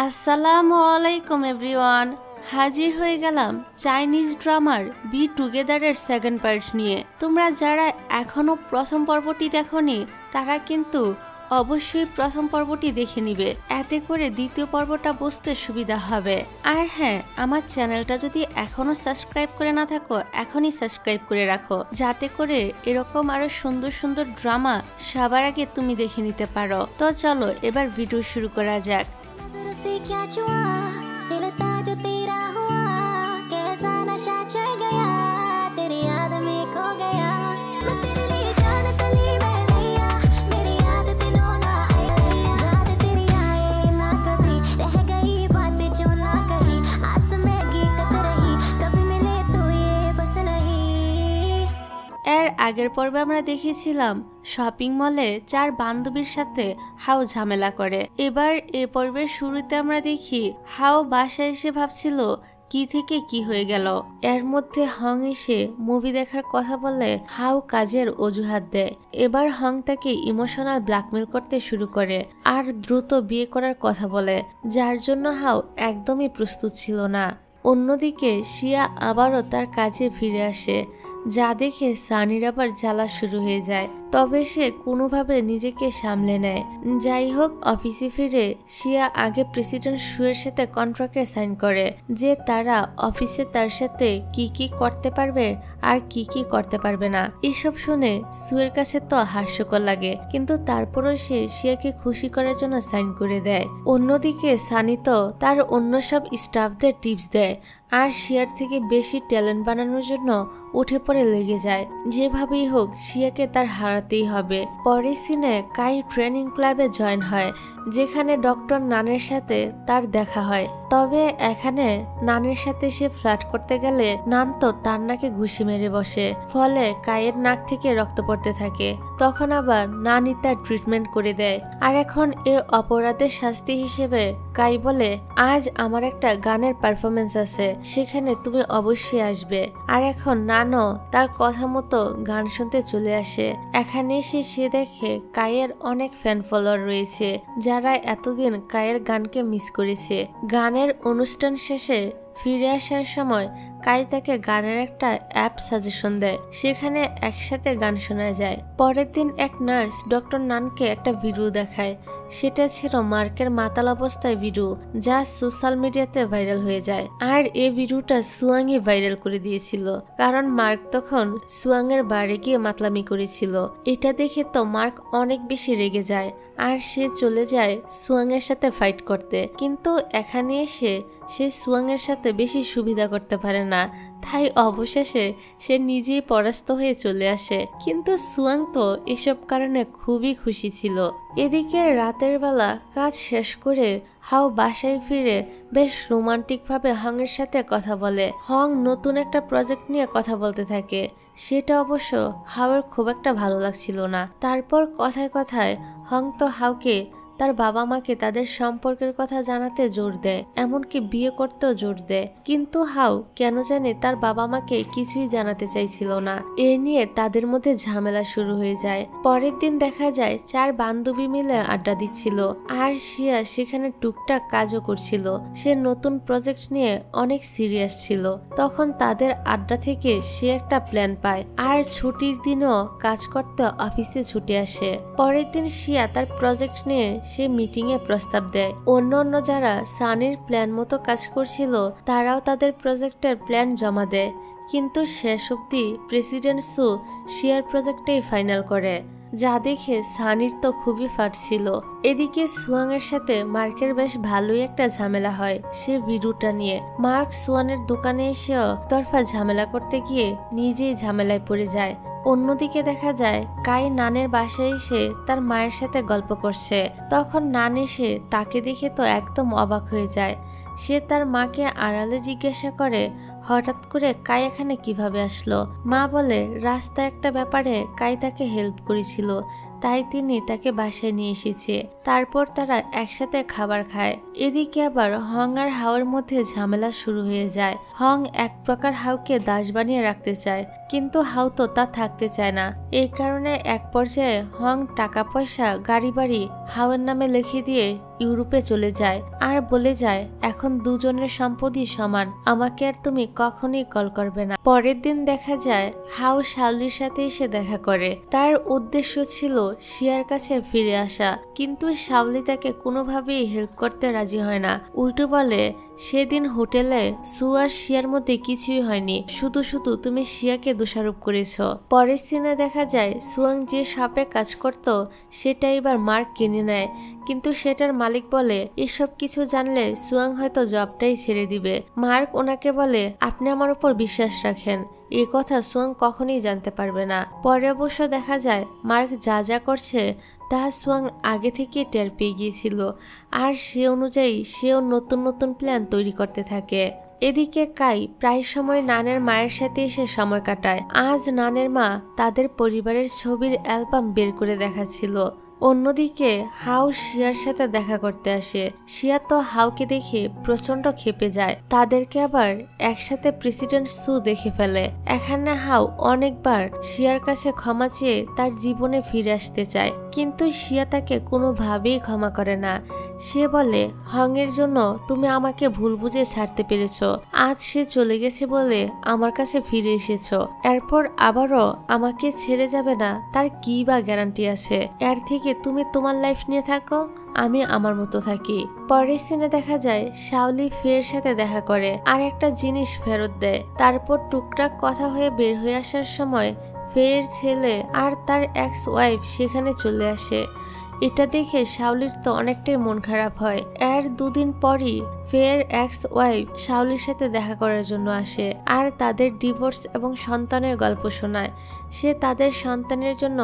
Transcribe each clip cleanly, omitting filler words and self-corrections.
আসসালামু আলাইকুম এভরিওয়ান। হাজির হয়ে গেলাম চাইনিজ ড্রামার বি টুগেদারের সেকেন্ড পার্ট নিয়ে। তোমরা যারা এখনো প্রথম পর্বটি দেখোনি তারা কিন্তু অবশ্যই প্রথম পর্বটি দেখে নিবে, এতে করে দ্বিতীয় পর্বটা বুঝতে সুবিধা হবে। আর হ্যাঁ, আমার চ্যানেলটা যদি এখনো সাবস্ক্রাইব করে না থাকো এখনই সাবস্ক্রাইব করে রাখো, যাতে করে এরকম আরো সুন্দর সুন্দর ড্রামা সবার আগে তুমি দেখে নিতে পারো। তো চলো এবার ভিডিও শুরু করা যাক। क्या छुआ दिल था जो तेरा हुआ कैसा नशा चढ़ गया तेरी याद में खो गया मैं तेरे लिए जान तली में लिया मेरी याद दिनों ना आई याद तेरी आए ना कभी रह गई बातें जो ना कही आस में गीत रही कभी मिले तो ये बस नहीं। এর আগের পর্বে আমরা দেখেছিলাম শপিং মলে চার বান্ধবীর সাথে হাও ঝামেলা করে। এবার এ পর্বের শুরুতে আমরা দেখি হাও বাসায় এসে ভাবছিল কি থেকে কি হয়ে গেল। এর মধ্যে হং এসে মুভি দেখার কথা বললে হাও কাজের অজুহাত দেয়। এবার হং তাকে ইমোশনাল ব্ল্যাকমেল করতে শুরু করে আর দ্রুত বিয়ে করার কথা বলে, যার জন্য হাও একদমই প্রস্তুত ছিল না। অন্যদিকে শিয়া আবারও তার কাজে ফিরে আসে, যা দেখে সানির আবার জ্বালা শুরু হয়ে যায়। তবে সে কোনোভাবে নিজেকে সামলে নেয়। যাই হোক, অফিসে ফিরে শিয়া আগে প্রেসিডেন্ট সুয়ের সাথে কন্ট্রাক্টে সাইন করে যে তারা অফিসে তার সাথে কি কি করতে পারবে আর কি কি করতে পারবে না। এসব শুনে সুয়ের কাছে তো হাস্যকর লাগে, কিন্তু তারপরও সে শিয়াকে খুশি করার জন্য সাইন করে দেয়। অন্যদিকে সানি তো তার অন্য সব স্টাফদের টিপস দেয় আর শিয়ার থেকে বেশি ট্যালেন্ট বানানোর জন্য উঠে পড়ে লেগে যায়। যেভাবেই হোক শিয়াকে তার হারাতেই হবে। পরের সিনে কাই ট্রেনিং ক্লাবে জয়েন হয়, যেখানে ডক্টর নানের সাথে তার দেখা হয়। তবে এখানে নানের সাথে সে ফ্লার্ট করতে গেলে নান তো তার নাকে ঘুষি মেরে বসে, ফলে কাইয়ের নাক থেকে রক্ত পড়তে থাকে। তখন আবার নানি তার ট্রিটমেন্ট করে দেয়। আর এখন এ অপরাধের শাস্তি হিসেবে কাই বলে, আজ আমার একটা গানের পারফরমেন্স আছে, সেখানে তুমি অবশ্যই আসবে। আর এখন নানও তার কথা মতো গান শুনতে চলে আসে। এখানে এসে সে দেখে কাইয়ের অনেক ফ্যান ফলোয়ার রয়েছে, যারা এতদিন কাইয়ের গানকে মিস করেছে। গানের অনুষ্ঠান শেষে ফিরে আসার সময় কাই তাকে গানের একটা অ্যাপ সাজেশন দেয়, সেখানে একসাথে গান শোনা যায়। পরের দিন এক নার্স ডক্টর নানকে একটা ভিডিও দেখায়। সেটা ছিল মার্কের মাতাল অবস্থায় ভিডিও, যা সোশ্যাল মিডিয়াতে ভাইরাল হয়ে যায়। আর এই ভিডিওটা সুয়াংই ভাইরাল করে দিয়েছিল, কারণ মার্ক তখন সুয়াংয়ের বাড়ি গিয়ে মাতলামি করেছিল। এটা দেখে তো মার্ক অনেক বেশি রেগে যায় আর সে চলে যায় সুয়াংয়ের সাথে ফাইট করতে। কিন্তু এখানে এসে সে সুয়াংয়ের সাথে বেশি সুবিধা করতে পারে না, তাই অবশেষে সে নিজেই পরাস্ত হয়ে চলে আসে। কিন্তু সুয়াং তো এসব কারণে খুবই খুশি ছিল। এদিকে রাতের বেলা কাজ শেষ করে হাও বাসায় ফিরে বেশ রোমান্টিক ভাবে হংয়ের সাথে কথা বলে। হং নতুন একটা প্রজেক্ট নিয়ে কথা বলতে থাকে, সেটা অবশ্য হাওয়ের খুব একটা ভালো লাগছিল না। তারপর কথায় কথায় হং তো হাওকে তার বাবা মাকে তাদের সম্পর্কের কথা জানাতে জোর দেয়, এমনকি বিয়ে করতেও জোর দেয়। কিন্তু হাও কেন জানে তার বাবা মাকে কিছুই জানাতে চাইছিল না। এ নিয়ে তাদের মধ্যে ঝামেলা শুরু হয়ে যায়। পরের দিন দেখা যায় চার বান্ধবী মিলে আড্ডা দিচ্ছিল আর শিয়া সেখানে টুকটাক কাজও করছিল। সে নতুন প্রজেক্ট নিয়ে অনেক সিরিয়াস ছিল। তখন তাদের আড্ডা থেকে সে একটা প্ল্যান পায় আর ছুটির দিনও কাজ করতে অফিসে ছুটে আসে। পরের দিন শিয়া তার প্রজেক্ট নিয়ে সে মিটিং এ প্রস্তাব দেয়। অন্য যারা সানির প্ল্যান মতো কাজ করছিল তারাও তাদের প্রজেক্টের প্ল্যান জমা দেয়, কিন্তু শেষ অবধি প্রেসিডেন্ট সু শিয়ার প্রজেক্টেই ফাইনাল করে, যা দেখে সানির তো খুবই ফাটছিল। এদিকে সুয়াং এর সাথে মার্কের বেশ ভালোই একটা ঝামেলা হয় সে ভিডিওটা নিয়ে। মার্ক সুয়ানের দোকানে এসেও তরফা ঝামেলা করতে গিয়ে নিজেই ঝামেলায় পড়ে যায়। অন্যদিকে দেখা যায় কাই নানের বাসায় এসে তার মায়ের সাথে গল্প করছে। তখন নান এসে তাকে দেখে তো একদম অবাক হয়ে যায়। সে তার মাকে আড়ালে জিজ্ঞাসা করে, হঠাৎ করে কাই এখানে কিভাবে আসলো? মা বলে রাস্তায় একটা ব্যাপারে কাই তাকে হেল্প করেছিল, তাই তিনি তাকে বাসায় নিয়ে এসেছে। তারপর তারা একসাথে খাবার খায়। এদিকে আবার হং আর হাওয়ের মধ্যে ঝামেলা শুরু হয়ে যায়। হং এক প্রকার হাওকে দাস বানিয়ে রাখতে চায়, কিন্তু হাও তো তা থাকতে চায় না। এই কারণে এক পর্যায়ে হং টাকা পয়সা গাড়ি বাড়ি হাওয়ের নামে লিখে দিয়ে ইউরোপে চলে যায় আর বলে যায় এখন দুজনের সম্পত্তি সমান, আমাকে আর তুমি কখনোই কল করবে না। পরের দিন দেখা যায় হাউ শাওলির সাথে এসে দেখা করে। তার উদ্দেশ্য ছিল শিয়ার কাছে ফিরে আসা, কিন্তু শাওলি তাকে কোনোভাবেই হেল্প করতে রাজি হয় না। উল্টো বলে সেদিন হোটেলে সু আর শিয়ার মধ্যে কিছুই হয়নি, শুধু শুধু তুমি শিয়াকে দোষারোপ করেছ। পরের সিনে দেখা যায় সুয়াং যে শপে কাজ করত সেটা এবার মার্ক কিনে নেয়, কিন্তু সেটার মালিক বলে এসব কিছু জানলে সুয়াং হয়তো জবটাই ছেড়ে দিবে। মার্ক ওনাকে বলে আপনি আমার উপর বিশ্বাস রাখেন, এই কথা সুয়াং কখনোই জানতে পারবে না। পরে অবশ্য দেখা যায় মার্ক যা যা করছে তা সুয়াং আগে থেকে টের পেয়ে গিয়েছিল, আর সে অনুযায়ী সেও নতুন নতুন প্ল্যান তৈরি করতে থাকে। এদিকে কাই প্রায় সময় নানের মায়ের সাথে এসে সময় কাটায়। আজ নানের মা তাদের পরিবারের ছবির অ্যালবাম বের করে দেখাচ্ছিল। অন্যদিকে হাউ শিয়ার সাথে দেখা করতে আসে। শিয়া তো হাউকে দেখে প্রচন্ড ক্ষেপে যায়। তাদেরকে আবার একসাথে প্রেসিডেন্ট সু দেখে ফেলে। এখানে হাউ অনেকবার শিয়ার কাছে ক্ষমা চেয়ে তার জীবনে ফিরে আসতে চায়, কিন্তু শিয়া তাকে কোনোভাবেই ক্ষমা করে না। সে বলে হং এর জন্য তুমি আমাকে ভুল বুঝে ছাড়তে পেরেছ, আজ সে চলে গেছে বলে আমার কাছে ফিরে এসেছ, এরপর আবারও আমাকে ছেড়ে যাবে না তার কি বা গ্যারান্টি আছে। এর থেকে তুমি তোমার লাইফ নিয়ে থাকো, আমি আমার মতো থাকি। পরের সিনে দেখা যায় শাওলি ফের সাথে দেখা করে আর একটা জিনিস ফেরত দেয়। তারপর টুকটাক কথা হয়ে বের হয়ে আসার সময় ফের ছেলে আর তার এক্স ওয়াইফ সেখানে চলে আসে। এটা দেখে শাওলির তো অনেকটাই মন খারাপ হয়। এর দুদিন পরই ফের এক্স ওয়াইফ শাওলির সাথে দেখা করার জন্য আসে আর তাদের ডিভোর্স এবং সন্তানের গল্প শোনায়। সে তাদের সন্তানের জন্য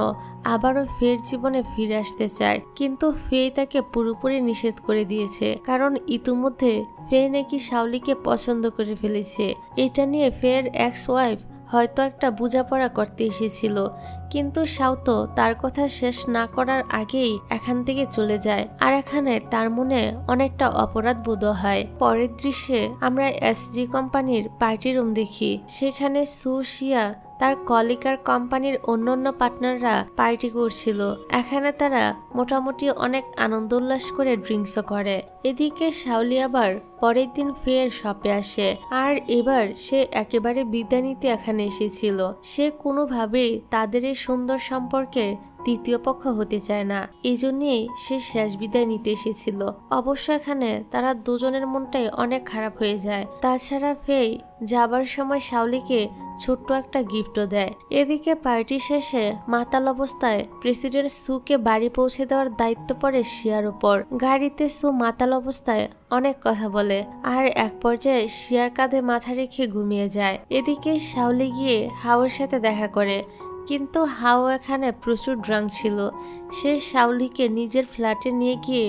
আবারও ফের জীবনে ফিরে আসতে চায়, কিন্তু ফে তাকে পুরোপুরি নিষেধ করে দিয়েছে, কারণ ইতিমধ্যে ফে নাকি শাওলিকে পছন্দ করে ফেলেছে। এটা নিয়ে ফের এক্স ওয়াইফ হয়তো একটা বোঝাপড়া করতে এসেছিল, কিন্তু শাওতো তার কথা শেষ না করার আগেই এখান থেকে চলে যায়। আর এখানে তার মনে অনেকটা অপরাধ বোধ হয়। পরের দৃশ্যে আমরা এসজি কোম্পানির পার্টি রুম দেখি। সেখানে সু শিয়া তার কলিকার কোম্পানির অন্যান্য পার্টনাররা পার্টি করছিল। এখানে তারা মোটামুটি অনেক আনন্দ উল্লাস করে ড্রিঙ্কসও করে। এদিকে শাওলি আবার পরের দিন ফের শপে আসে, আর এবার সে একেবারে বিদায় নিতে এখানে এসেছিল। সে কোনোভাবেই তাদের এই সুন্দর সম্পর্কে তৃতীয় পক্ষ হতে চায় না, এই জন্যই সে শেষ বিদায় নিতে এসেছিল। অবশ্য এখানে তারা দুজনের মনটাই অনেক খারাপ হয়ে যায়। তাছাড়া ফেই যাবার সময় শাওলিকে ছোট্ট একটা গিফটও দেয়। এদিকে পার্টি শেষে মাতাল অবস্থায় প্রেসিডেন্ট সুকে বাড়ি পৌঁছে দেওয়ার দায়িত্ব পড়ে শিয়ার উপর। গাড়িতে সু মাতাল অবস্থায় অনেক কথা বলে আর এক পর্যায়ে শিয়ার কাঁধে মাথা রেখে ঘুমিয়ে যায়। এদিকে শাওলি গিয়ে হাওয়ের সাথে দেখা করে, কিন্তু হাও এখানে প্রচুর ড্রাঙ্ক ছিল। সে শাওলিকে নিজের ফ্ল্যাটে নিয়ে গিয়ে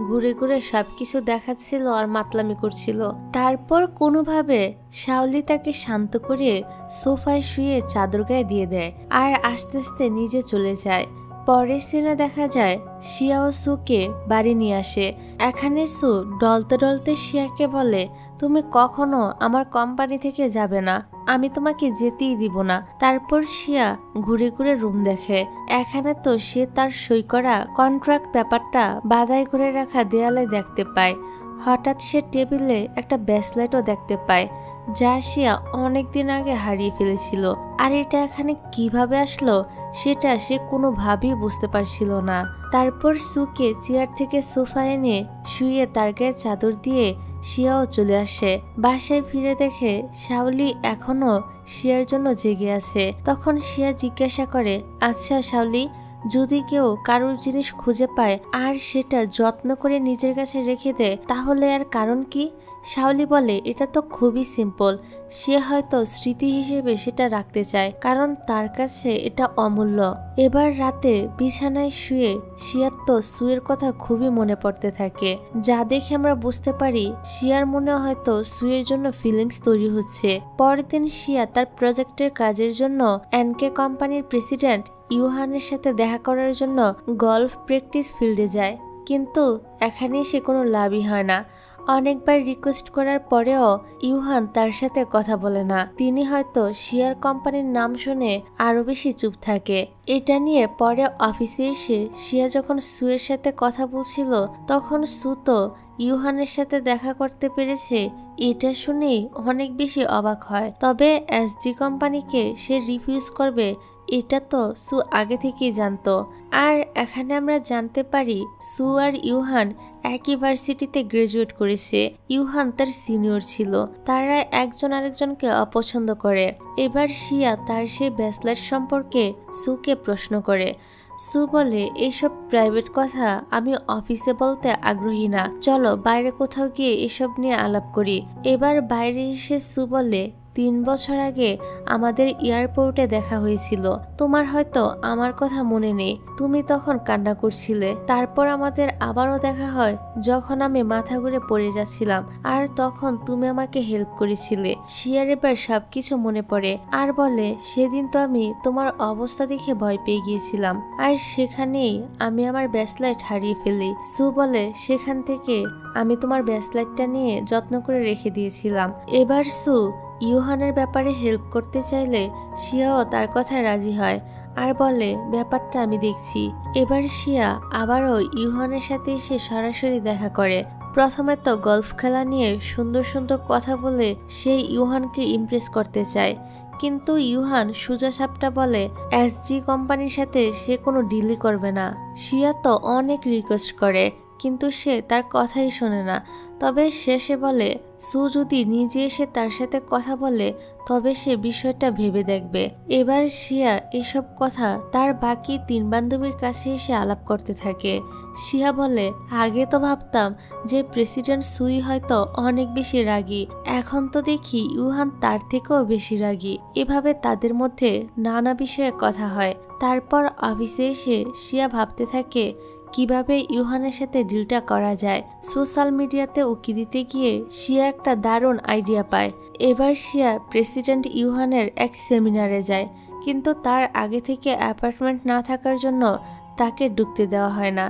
ঘুরে ঘুরে সবকিছু দেখাচ্ছিল আর মাতলামি করছিল। তারপর কোনোভাবে শাওলি তাকে শান্ত করে সোফায় শুয়ে চাদর গায়ে দিয়ে দেয় আর আস্তে আস্তে নিজে চলে যায়। পরের সিনে দেখা যায় শিয়া ও সুকে বাড়ি নিয়ে আসে। এখানে সু ডলতে ডলতে শিয়াকে বলে তুমি কখনো আমার কোম্পানি থেকে যাবে না, আমি তোমাকে যেতেই দিব না। তারপর শিয়া ঘুরে ঘুরে রুম দেখে। এখানে তো সে তার সই করা কন্ট্রাক্ট পেপারটা বাধাই করে রাখা দেয়ালে দেখতে পায়। হঠাৎ সে টেবিলে একটা ব্রেসলেটও দেখতে পায়, যা শিয়া অনেকদিন আগে হারিয়ে ফেলেছিল। আর এটা এখানে কিভাবে আসলো সেটা সে কোনোভাবেই বুঝতে পারছিল না। তারপর সুকে চেয়ার থেকে সোফা এনে শুয়ে তার গায়ে চাদর দিয়ে শিয়াও চলে আসে। বাসায় ফিরে দেখে শাওলি এখনো শিয়ার জন্য জেগে আছে। তখন শিয়া জিজ্ঞাসা করে, আচ্ছা শাওলি, যদি কেউ কারোর জিনিস খুঁজে পায় আর সেটা যত্ন করে নিজের কাছে রেখে দেয় তাহলে আর কারণ কি? শাওলি বলে এটা তো খুবই সিম্পল, সে হয়তো স্মৃতি হিসেবে সেটা রাখতে চায়, কারণ তার কাছে এটা অমূল্য। এবার রাতে বিছানায় শুয়ে শিয়ার তো সুয়ের কথা খুবই মনে পড়তে থাকে, যা দেখে আমরা বুঝতে পারি শিয়ার মনে হয়তো সুয়ের জন্য ফিলিংস তৈরি হচ্ছে। পরের দিন শিয়া তার প্রজেক্টের কাজের জন্য এনকে কোম্পানির প্রেসিডেন্ট ইউহানের সাথে দেখা করার জন্য গলফ প্র্যাকটিস ফিল্ডে যায়, কিন্তু এখানে সে কোনো লাভই হয় না। অনেকবার রিকোয়েস্ট করার পরেও ইউহান তার সাথে কথা বলে না। তিনি হয়তো শিয়ার কোম্পানির নাম শুনে আরো বেশি চুপ থাকে। এটা নিয়ে পরে অফিসে এসে শিয়া যখন সুয়ের সাথে কথা বলছিল তখন সু তো ইউহানের সাথে দেখা করতে পেরেছে। এটা শুনেই অনেক বেশি অবাক হয়। তবে এসজি কোম্পানিকে সে রিফিউজ করবে এটা তো সু আগে থেকেই জানতো। আর এখানে আমরা জানতে পারি সু আর ইউহান একই ভার্সিটিতে গ্রাজুয়েট করেছে। ইউহান তার সিনিয়র ছিল। তারা একজন আরেকজনকে অপছন্দ করে। এবার শিয়া তার সেই ব্রেসলেট সম্পর্কে সুকে প্রশ্ন করে। সু বলে, এইসব প্রাইভেট কথা আমি অফিসে বলতে আগ্রহী না, চলো বাইরে কোথাও গিয়ে এসব নিয়ে আলাপ করি। এবার বাইরে এসে সু বলে, 3 বছর আগে আমাদের এয়ারপোর্টে দেখা হয়েছিল। তোমার হয়তো আমার কথা মনে নেই, তুমি তখন কান্না করছিলে। তারপর আমাদের আবারও দেখা হয় যখন আমি মাথা ঘুরে পড়ে যাচ্ছিলাম, আর তখন তুমি আমাকে হেল্প করেছিলে। শিয়ার এবার সবকিছু মনে পড়ে আর বলে, সেদিন তো আমি তোমার অবস্থা দেখে ভয় পেয়ে গিয়েছিলাম, আর সেখানেই আমি আমার ব্রেসলেট হারিয়ে ফেলি। সু বলে, সেখান থেকে আমি তোমার ব্রেসলেটটা নিয়ে যত্ন করে রেখে দিয়েছিলাম। এবার সু ইউহানের ব্যাপারে হেল্প করতে চাইলে শিয়াও তার কথায় রাজি হয় আর বলে, ব্যাপারটা আমি দেখছি। এবার শিয়া আবারও ইউহানের সাথে এসে সরাসরি দেখা করে। প্রথমে তো গলফ খেলা নিয়ে সুন্দর সুন্দর কথা বলে সে ইউহানকে ইমপ্রেস করতে চায়, কিন্তু ইউহান সুজা সাপটা বলে এসজি কোম্পানির সাথে সে কোনো ডিলই করবে না। শিয়া তো অনেক রিকোয়েস্ট করে কিন্তু সে তার কথাই শোনে না। তবে শেষে বলে সু যদি নিজে এসে তার সাথে কথা বলে তবে সে বিষয়টা ভেবে দেখবে। এবার শিয়া এসব কথা তার বাকি 3 বান্ধবীর কাছে এসে আলাপ করতে থাকে। শিয়া বলে, আগে তো ভাবতাম যে প্রেসিডেন্ট সুই হয়তো অনেক বেশি রাগী, এখন তো দেখি ইউহান তার থেকেও বেশি রাগী। এভাবে তাদের মধ্যে নানা বিষয়ে কথা হয়। তারপর অফিসে এসে শিয়া ভাবতে থাকে কিভাবে ইউহানের সাথে ডিলটা করা যায়। সোশ্যাল মিডিয়াতে উকি দিতে গিয়ে শিয়া একটা দারুণ আইডিয়া পায়। এবার শিয়া প্রেসিডেন্ট ইউহানের এক সেমিনারে যায়, কিন্তু তার আগে থেকে অ্যাপার্টমেন্ট না থাকার জন্য তাকে ঢুকতে দেওয়া হয় না।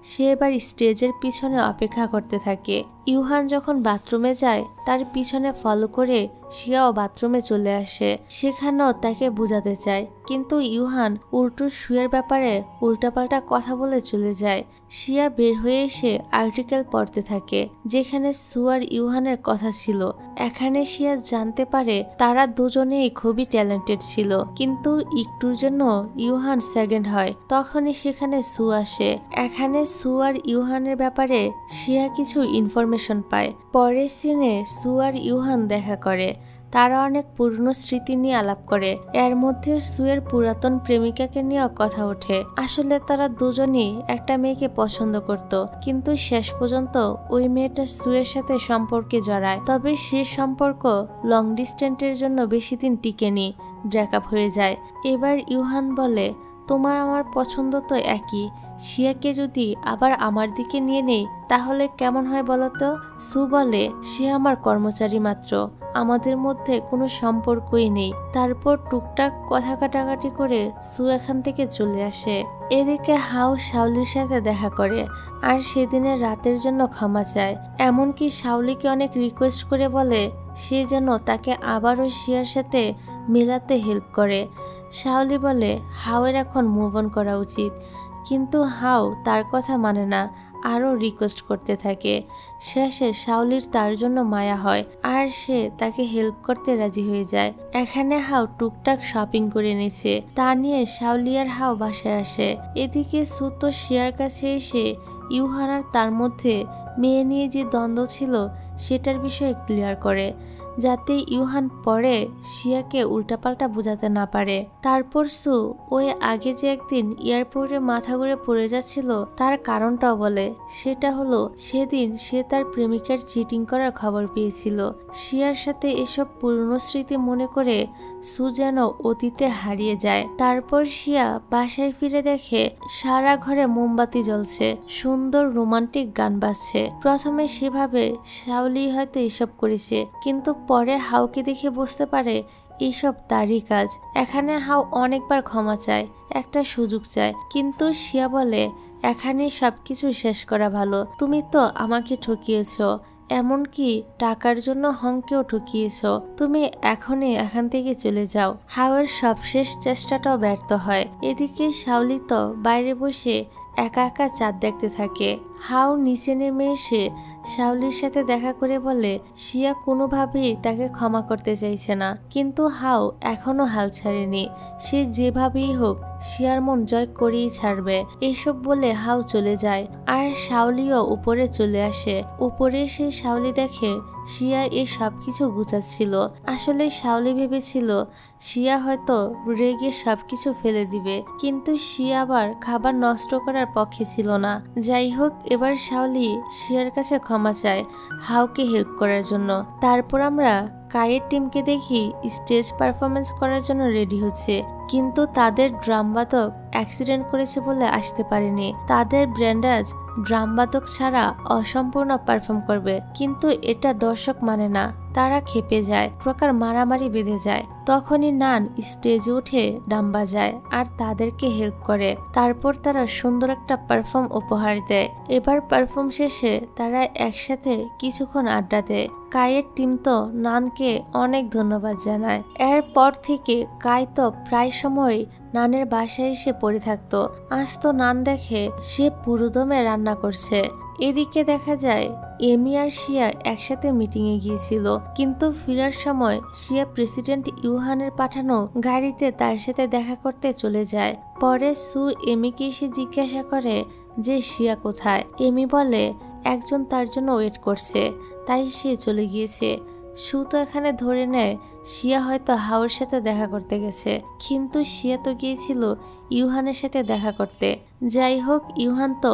সে এবার স্টেজের পিছনে অপেক্ষা করতে থাকে। ইউহান যখন বাথরুমে যায় তার পিছনে ফলো করে শিয়াও বাথরুমে চলে আসে। সেখানেও তাকে বোঝাতে চায়, কিন্তু ইউহান উল্টো সুয়ের ব্যাপারে উল্টাপাল্টা কথা বলে চলে যায়। শিয়া বের হয়ে এসে আর্টিকেল পড়তে থাকে যেখানে সু আর ইউহানের কথা ছিল। এখানে শিয়া জানতে পারে তারা দুজনেই খুবই ট্যালেন্টেড ছিল, কিন্তু একটুর জন্য ইউহান সেকেন্ড হয়। তখনই সেখানে সু আসে। এখানে সু আর ইউহানের ব্যাপারে শিয়া কিছু ইনফরমেশন পায়। পরের সিনে সু আর ইউহান দেখা করে। তারা অনেক পুরনো স্মৃতি নিয়ে আলাপ করে। এর মধ্যে সুয়ের পুরাতন প্রেমিকাকে নিয়েও কথা ওঠে। আসলে তারা দুজনই একটা মেয়েকে পছন্দ করত, কিন্তু শেষ পর্যন্ত ওই মেয়েটা সুয়ের সাথে সম্পর্কে জড়ায়। তবে সে সম্পর্ক লং ডিস্টেন্সের জন্য বেশি দিন টিকেনি, ব্রেকআপ হয়ে যায়। এবার ইউহান বলে, তোমার আমার পছন্দ তো একই, শিয়াকে যদি আবার আমার দিকে নিয়ে নেই তাহলে কেমন হয় বলতো? সু বলে, সে আমার কর্মচারী মাত্র, আমাদের মধ্যে কোনো সম্পর্কই নেই। তারপর টুকটাক কথা কাটাকাটি করে সু এখান থেকে চলে আসে। এদিকে হাউ শাওলির সাথে দেখা করে আর সেদিনের রাতের জন্য ক্ষমা চায়। এমনকি শাওলিকে অনেক রিকোয়েস্ট করে বলে সে যেন তাকে আবারও শিয়ার সাথে মেলাতে হেল্প করে। শাওলি বলে হাওয়ের এখন মুভ অন করা উচিত, কিন্তু হাউ তার কথা মানে না, আরও রিকোয়েস্ট করতে থাকে। শেষে শাওলির তার জন্য মায়া হয় আর সে তাকে হেল্প করতে রাজি হয়ে যায়। এখানে হাউ টুকটাক শপিং করে নিয়েছে, তা নিয়ে শাওলি আর হাউ বাসায় আসে। এদিকে সু তো শিয়ার কাছে এসে ইউহান আর তার মধ্যে মেয়ে নিয়ে যে দ্বন্দ্ব ছিল সেটার বিষয়ে ক্লিয়ার করে, যাতে ইউহান পরে শিয়াকে উল্টাপাল্টা বোঝাতে না পারে। তারপর সু ওই আগে যে একদিন এয়ারপোর্টে মাথা ঘুরে পড়ে যাচ্ছিল তার কারণটাও বলে। সেটা হলো সেদিন সে তার প্রেমিকার চিটিং করার খবর পেয়েছিল। শিয়ার সাথে এসব পুরনো স্মৃতি মনে করে সু যেন অতীতে হারিয়ে যায়। তারপর শিয়া বাসায় ফিরে দেখে সারা ঘরে মোমবাতি জ্বলছে, সুন্দর রোমান্টিক গান বাজছে। প্রথমে সে ভাবে শাওলি হয়তো এসব করেছে, কিন্তু পরে হাউকে দেখে বুঝতে পারে এইসব তারই কাজ। এখানে হাউ অনেকবার ক্ষমা চায়, একটা সুযোগ চায়, কিন্তু শিয়া বলে এখানে সবকিছু শেষ করা ভালো, তুমি তো আমাকে ঠকিয়েছ, এমনকি টাকার জন্য হংকেও ঠকিয়েছ। তুমি এখনই এখান থেকে চলে যাও। হাওয়ের সবশেষ চেষ্টাটাও ব্যর্থ হয়। এদিকে শাওলি তো বাইরে বসে একা একা চাঁদ দেখতে থাকে। হাও নিচে নেমে এসে শাওলির সাথে দেখা করে বলে শিয়া কোনোভাবেই তাকে ক্ষমা করতে চাইছে না, কিন্তু হাও এখনো হাল ছাড়েনি। সে যেভাবেই হোক শিয়ার মন জয় করেই ছাড়বে। এইসব বলে হাও চলে যায় আর শাওলিও উপরে চলে আসে। উপরে এসে শাওলি দেখে শিয়া এই সবকিছু গুছাচ্ছিল। আসলে শাওলি ভেবেছিল শিয়া হয়তো রেগে সবকিছু ফেলে দিবে, কিন্তু শিয়া আবার খাবার নষ্ট করার পক্ষে ছিল না। যাই হোক, এবার শাওলি শিয়ার কাছে ক্ষমা চায় হাওকে হেল্প করার জন্য। তারপর আমরা কায়ের টিমকে দেখি স্টেজ পারফরমেন্স করার জন্য রেডি হচ্ছে, কিন্তু তাদের ড্রামবাদক অ্যাক্সিডেন্ট করেছে বলে আসতে পারেনি। তাদের ব্র্যান্ডাজ ড্রামবাদক ছাড়া অসম্পূর্ণ পারফর্ম করবে, কিন্তু এটা দর্শক মানে না। তারা খেপে যায়, প্রকার মারামারি বেঁধে যায়। তখনই নান স্টেজে উঠে ডাম বাজায় আর তাদেরকে হেল্প করে। তারপর তারা সুন্দর একটা পারফর্ম উপহার দেয়। এবার পারফর্ম শেষে তারা একসাথে কিছুক্ষণ আড্ডা দেয়। কায়ের টিম তো নানকে অনেক ধন্যবাদ জানায়। এরপর থেকে কাই তো প্রায় সময় নানের বাসায় এসে পড়ে থাকতো। আজ তো নান দেখে সে পুরোদমে রান্না করছে। এদিকে দেখা যায় এমি আর শিয়া একসাথে মিটিং এ গিয়েছিল, কিন্তু ফেরার সময় শিয়া প্রেসিডেন্ট ইউহানের পাঠানো গাড়িতে তার সাথে দেখা করতে চলে যায়। পরে সু এমিকে এসে জিজ্ঞাসা করে যে শিয়া কোথায়। এমি বলে একজন তার জন্য ওয়েট করছে, তাই সে চলে গিয়েছে। সু তো এখানে ধরে নেয় শিয়া হয়তো হাওয়ার সাথে দেখা করতে গেছে, কিন্তু শিয়া তো গিয়েছিল ইউহানের সাথে দেখা করতে। যাই হোক, ইউহান তো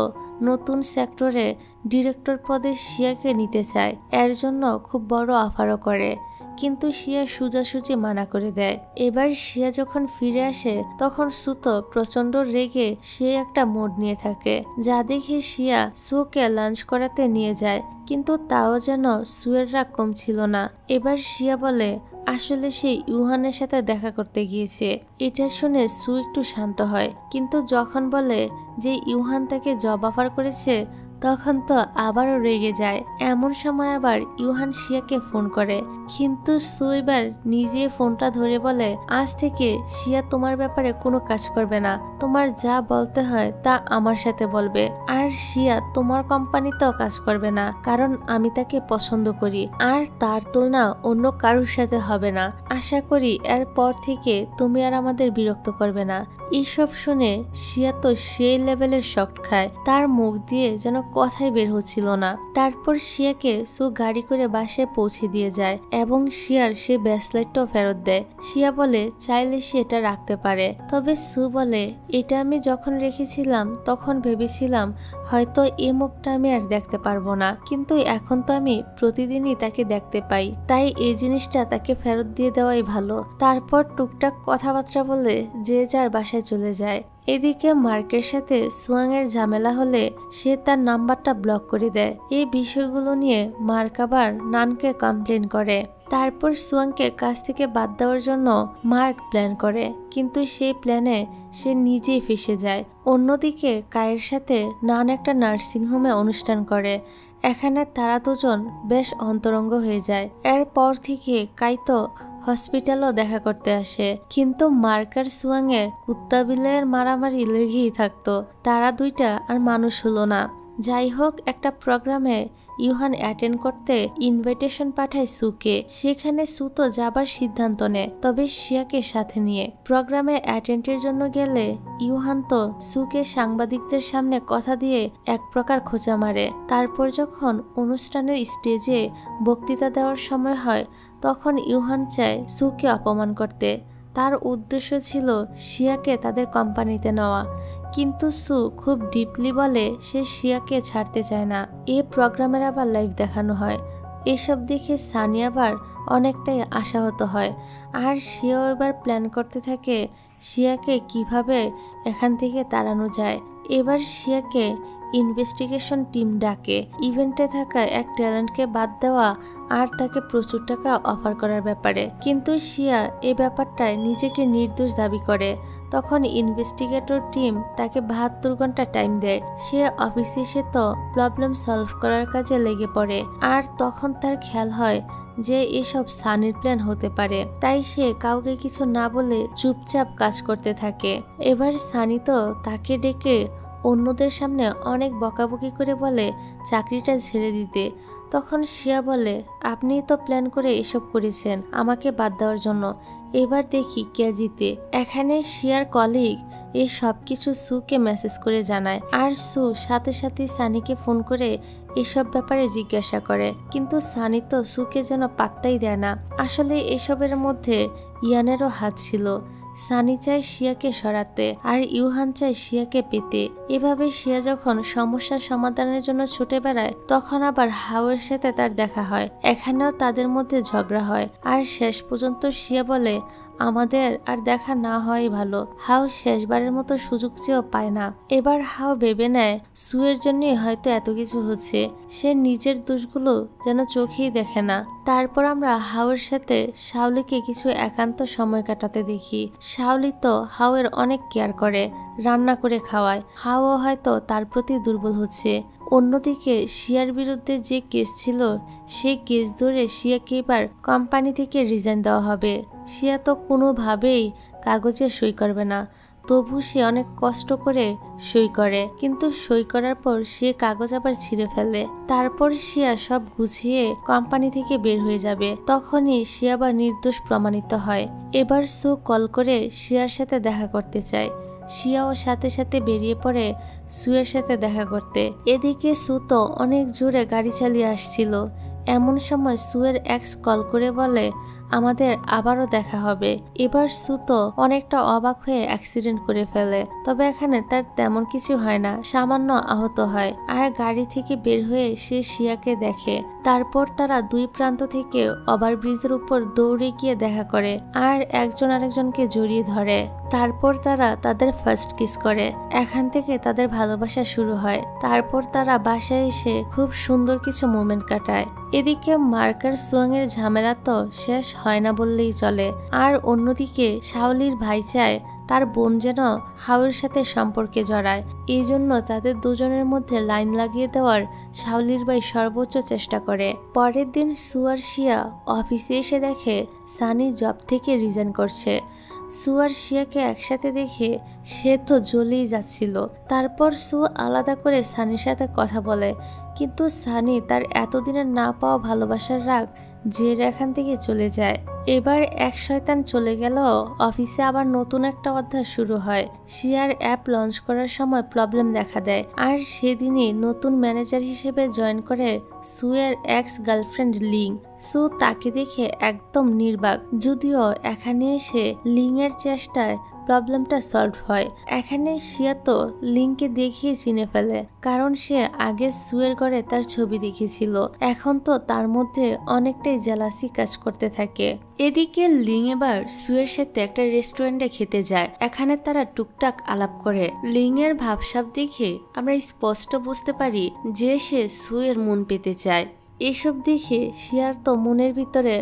নতুন সেক্টরে ডিরেক্টর পদে শিয়াকে নিতে চায়, এর জন্য খুব বড় অফারও করে, কিন্তু শিয়া সোজাসুজি মানা করে দেয়। এবার শিয়া যখন ফিরে আসে তখন সুতো প্রচন্ড রেগে সে একটা মোড নিয়ে থাকে, যা দেখে শিয়া সুকে লাঞ্চ করাতে নিয়ে যায়, কিন্তু তাও যেন সুয়ের রাগ কম ছিল না। এবার শিয়া বলে আসলে সে ইউহানের সাথে দেখা করতে গিয়েছে। এটা শুনে সু একটু শান্ত হয়, কিন্তু যখন বলে যে ইউহান তাকে জব অফার করেছে তখন তো আবারও রেগে যায়। এমন সময় আবার ইউহান শিয়াকে ফোন করে, কিন্তু সু এবার নিজে ফোনটা ধরে বলে আজ থেকে শিয়া তোমার ব্যাপারে কোনো কাজ করবে না, তোমার যা বলতে হয় তা আমার সাথে বলবে। আর শিয়া তোমার কোম্পানিতেও কাজ করবে না, কারণ আমি তাকে পছন্দ করি আর তার তুলনা অন্য কারোর সাথে হবে না। আশা করি এরপর থেকে তুমি আর আমাদের বিরক্ত করবে না। এইসব শুনে শিয়া তো সেই লেভেলের শক খায়, তার মুখ দিয়ে যেন কথাই বের হচ্ছিল না। তারপর শিয়াকে সু গাড়ি করে বাসায় পৌঁছে দিয়ে যায় এবং শিয়ার সে ব্রেসলেটটাও ফেরত দেয়। শিয়া বলে চাইলে সে এটা রাখতে পারে, তবে সু বলে এটা আমি যখন রেখেছিলাম তখন ভেবেছিলাম হয়তো এই মুখটা আমি আর দেখতে পারবো না, কিন্তু এখন তো আমি প্রতিদিনই তাকে দেখতে পাই, তাই এই জিনিসটা তাকে ফেরত দিয়ে দেওয়াই ভালো। তারপর টুকটাক কথাবার্তা বলে যে যার বাসায় চলে যায়। এদিকে মার্কের সাথে সুয়াং এর ঝামেলা হলে সে তার নাম্বারটা ব্লক করে দেয়। এই বিষয়গুলো নিয়ে মার্ক আবার নানকে কমপ্লেন করে। তারপর সুয়াংকে কাজ থেকে বাদ দেওয়ার জন্য মার্ক প্ল্যান করে, কিন্তু সেই প্ল্যানে সে নিজেই ফেসে যায়। অন্যদিকে কায়ের সাথে নান একটা নার্সিংহোমে অনুষ্ঠান করে। এখানে তারা দুজন বেশ অন্তরঙ্গ হয়ে যায়। এরপর থেকে কাইতো হসপিটালও দেখা করতে আসে, কিন্তু মার্কার সুয়াং এর কুত্তা বিলের মারামারি লেগেই থাকতো। তারা দুইটা আর মানুষ হলো না। যাই হোক, একটা প্রোগ্রামে ইউহান অ্যাটেন্ড করতে ইনভিটেশন পাঠায় সুকে। সেখানে সু তো যাবার সিদ্ধান্ত নেয়, তবে শিয়াকে সাথে নিয়ে। প্রোগ্রামে অ্যাটেন্ডের জন্য গেলে ইউহান তো সুকে সাংবাদিকদের সামনে কথা দিয়ে এক প্রকার খোঁচা মারে। তারপর যখন অনুষ্ঠানের স্টেজে বক্তৃতা দেওয়ার সময় হয় তখন ইউহান চায় সুকে অপমান করতে। তার উদ্দেশ্য ছিল শিয়াকে তাদের কোম্পানিতে নেওয়া, কিন্তু সু খুব ডিপলি বলে সে শিয়াকে ছাড়তে চায় না। এই প্রোগ্রামের আবার লাইভ দেখানো হয়। এসব দেখে সানি আবার অনেকটাই আশাহত হয়, আর শিয়াও এবার প্ল্যান করতে থাকে শিয়াকে কিভাবে এখান থেকে তাড়ানো যায়। এবার শিয়াকে ইনভেস্টিগেশন টিম ডাকে ইভেন্টে থাকা এক ট্যালেন্টকে বাদ দেওয়া আর তাকে প্রচুর টাকা অফার করার ব্যাপারে, কিন্তু শিয়া এই ব্যাপারটায় নিজেকে নির্দোষ দাবি করে। তখন ইনভেস্টিগেটর টিম তাকে 72 ঘন্টা টাইম দেয়। সে অফিসে এসে তো প্রবলেম সলভ করার কাজে লেগে পড়ে। আর তখন তার খেয়াল হয় যে এসব সানির প্ল্যান হতে পারে, তাই সে কাউকে কিছু না বলে চুপচাপ কাজ করতে থাকে। এবার সানি তো তাকে ডেকে অন্যদের সামনে অনেক বকাবকি করে বলে চাকরিটা ছেড়ে দিতে। তখন শিয়া বলে, আপনি তো প্ল্যান করে এসব করেছেন আমাকে বাদ দেওয়ার জন্য, এবার দেখি কে জিতে। এখানে শিয়ার কলিগ এই সব কিছু সুকে মেসেজ করে জানায়, আর সু সাথে সাথে সানিকে ফোন করে এসব ব্যাপারে জিজ্ঞাসা করে, কিন্তু সানি তো সুকে যেন পাত্তাই দেয় না। আসলে এসবের মধ্যে ইয়ানেরও হাত ছিল। সানি চায় শিয়াকে সরাতে আর ইউহান চায় শিয়াকে পেতে। এভাবে শিয়া যখন সমস্যার সমাধানের জন্য ছুটে বেড়ায়, তখন আবার হাওয়ের সাথে তার দেখা হয়। এখানেও তাদের মধ্যে ঝগড়া হয়, আর শেষ পর্যন্ত শিয়া বলে আমাদের আর দেখা না হওয়াই ভালো। হাও শেষবারের মতো সুযোগ চেয়েও পায় না। এবার হাও ভেবে নেয় সুয়ের জন্যই হয়তো এত কিছু হচ্ছে, সে নিজের দোষগুলো যেন চোখেই দেখে না। তারপর আমরা হাওয়ের সাথে শাওলিকে কিছু একান্ত সময় কাটাতে দেখি। শাওলি তো হাওয়ের অনেক কেয়ার করে, রান্না করে খাওয়ায়। হাও হয়তো তার প্রতি দুর্বল হচ্ছে। অন্যদিকে শিয়ার বিরুদ্ধে যে কেস ছিল, সেই কেস ধরে শিয়াকে এবার কোম্পানি থেকে রিজাইন দেওয়া হবে। শিয়া তো কোনোভাবেই কাগজে সই করবে না, তবু সে অনেক কষ্ট করে সই করে, কিন্তু সই করার পর সে কাগজ আবার ছিঁড়ে ফেলে। তারপর শিয়া সব গুছিয়ে কোম্পানি থেকে বের হয়ে যাবে। তখনই শিয়া আবার নির্দোষ প্রমাণিত হয়। এবার সু কল করে শিয়ার সাথে দেখা করতে চায়। শিয়াও সাথে সাথে বেরিয়ে পড়ে সুয়ের সাথে দেখা করতে। এদিকে সু তো অনেক জোরে গাড়ি চালিয়ে আসছিল। এমন সময় সুয়ের এক্স কল করে বলে আমাদের আবারও দেখা হবে। এবার সু তো অনেকটা অবাক হয়ে অ্যাক্সিডেন্ট করে ফেলে, তবে এখানে তার তেমন কিছু হয় না, সামান্য আহত হয়। আর গাড়ি থেকে বের হয়ে সে শিয়াকে দেখে। তারপর তারা দুই প্রান্ত থেকে ওভারব্রিজের উপর দৌড়ে গিয়ে দেখা করে আর একজন আরেকজনকে জড়িয়ে ধরে। তারপর তারা তাদের ফার্স্ট কিস করে। এখান থেকে তাদের ভালোবাসা শুরু হয়। তারপর তারা বাসায় এসে খুব সুন্দর কিছু মোমেন্ট কাটায়। এদিকে মার্কার সুয়াং এর ঝামেলা তো শেষ হয় না বললেই চলে। আর অন্যদিকে শাওলির ভাই চায় তার বোন যেন হাওয়ের সাথে সম্পর্কে জড়ায়। এই জন্য তাদের দুজনের মধ্যে লাইন লাগিয়ে দেওয়ার শাওলির ভাই সর্বোচ্চ চেষ্টা করে। পরের দিন সু আর শিয়া অফিসে এসে দেখে সানি জব থেকে রিজাইন করছে। সু আর শিয়াকে একসাথে দেখে সে তো জ্বলেই যাচ্ছিল। তারপর সু আলাদা করে সানির সাথে কথা বলে, কিন্তু সানি তার এতদিনের না পাওয়া ভালোবাসার রাগ জের এখান থেকে চলে যায়। এবার এক শয়তান চলে গেল, অফিসে আবার নতুন একটা অধ্যায় শুরু হয়। শিয়ার অ্যাপ লঞ্চ করার সময় প্রবলেম দেখা দেয়, আর সেদিনই নতুন ম্যানেজার হিসেবে জয়েন করে সুয়ের এক্স গার্লফ্রেন্ড লিং। সু তাকে দেখে একদম নির্বাক, যদিও এখানে এসে লিং এর চেষ্টায় প্রবলেমটা সলভ হয়। এখানে শিয়া তো লিংকে দেখিয়ে চিনে ফেলে, কারণ সে আগে সুয়ের ঘরে তার ছবি দেখেছিল। এখন তো তার মধ্যে অনেকটাই জেলাসি কাজ করতে থাকে। এদিকে লিং এবার সুয়ের সাথে একটা রেস্টুরেন্টে খেতে যায়। এখানে তারা টুকটাক আলাপ করে। লিং এর ভাবসাব দেখে আমরা স্পষ্ট বুঝতে পারি যে সে সুয়ের মন পেতে চায়। এসব দেখে শিয়ার তো মনের ভিতরে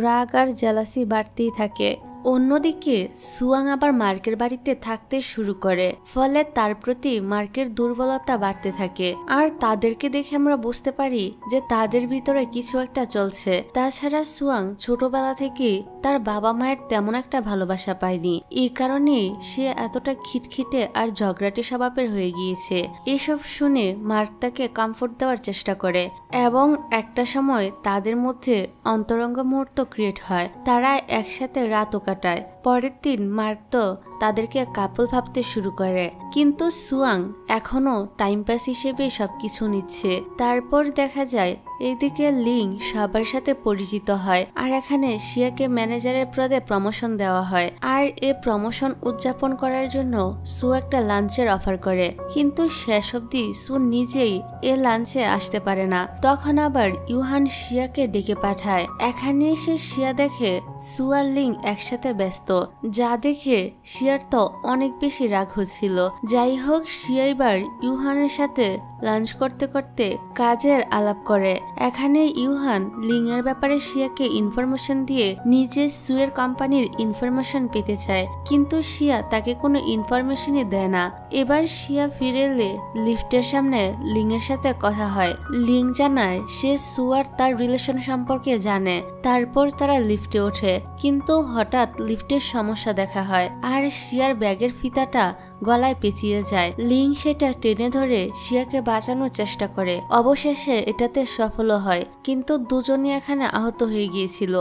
রাগ আর জেলাসি বাড়তেই থাকে। অন্যদিকে সুয়াং আবার মার্কের বাড়িতে থাকতে শুরু করে, ফলে তার প্রতি মার্কের দুর্বলতা বাড়তে থাকে। আর তাদেরকে দেখে আমরা বুঝতে পারি যে তাদের ভিতরে কিছু একটা চলছে। তাছাড়া সুয়াং ছোটবেলা থেকে তার বাবা মায়ের তেমন একটা ভালোবাসা পায়নি, এই কারণে সে এতটা খিটখিটে আর ঝগড়াটে স্বভাবের হয়ে গিয়েছে। এসব শুনে মার্ক তাকে কমফোর্ট দেওয়ার চেষ্টা করে এবং একটা সময় তাদের মধ্যে অন্তরঙ্গ মুহূর্ত ক্রিয়েট হয়। তারা একসাথে রাতও কাটায়। পরের দিন মার্ক তো তাদেরকে কাপল ভাবতে শুরু করে, কিন্তু সুয়াং এখনো টাইম পাস হিসেবে সবকিছু নিচ্ছে। তারপর দেখা যায় এইদিকে লিং সবার সাথে পরিচিত হয়, আর এখানে শিয়াকে ম্যানেজারের পদে প্রমোশন দেওয়া হয়। আর এই প্রমোশন উদযাপন করার জন্য সু একটা লাঞ্চের অফার করে, কিন্তু শেষ অবধি সু নিজেই এ লাঞ্চে আসতে পারে না। তখন আবার ইউহান শিয়াকে ডেকে পাঠায়। এখানে এসে শিয়া দেখে সু আর লিং একসাথে ব্যস্ত, যা দেখে শিয়ার তো অনেক বেশি রাগ হচ্ছিল। যাই হোক, শিয়া এবার ইউহানের সাথে লাঞ্চ করতে করতে কাজের আলাপ করে। এখানে ইউহান লিং এর ব্যাপারে শিয়াকে ইনফরমেশন দিয়ে নিজে সুয়ের কোম্পানির ইনফরমেশন পেতে চায়, কিন্তু শিয়া তাকে কোনো ইনফরমেশনই দেয় না। এবার শিয়া ফিরে এলে লিফটের সামনে লিং এর সাথে কথা হয়। লিং জানায় সে সু আর তার রিলেশন সম্পর্কে জানে। তারপর তারা লিফটে ওঠে, কিন্তু হঠাৎ লিফটের সমস্যা দেখা হয় আর শিয়ার ব্যাগের ফিতাটা গলায় পেঁচিয়ে যায়। লিং সেটা টেনে ধরে শিয়াকে বাঁচানোর চেষ্টা করে, অবশেষে এটাতে সফল হয়, কিন্তু দুজনই এখানে আহত হয়ে গিয়েছিল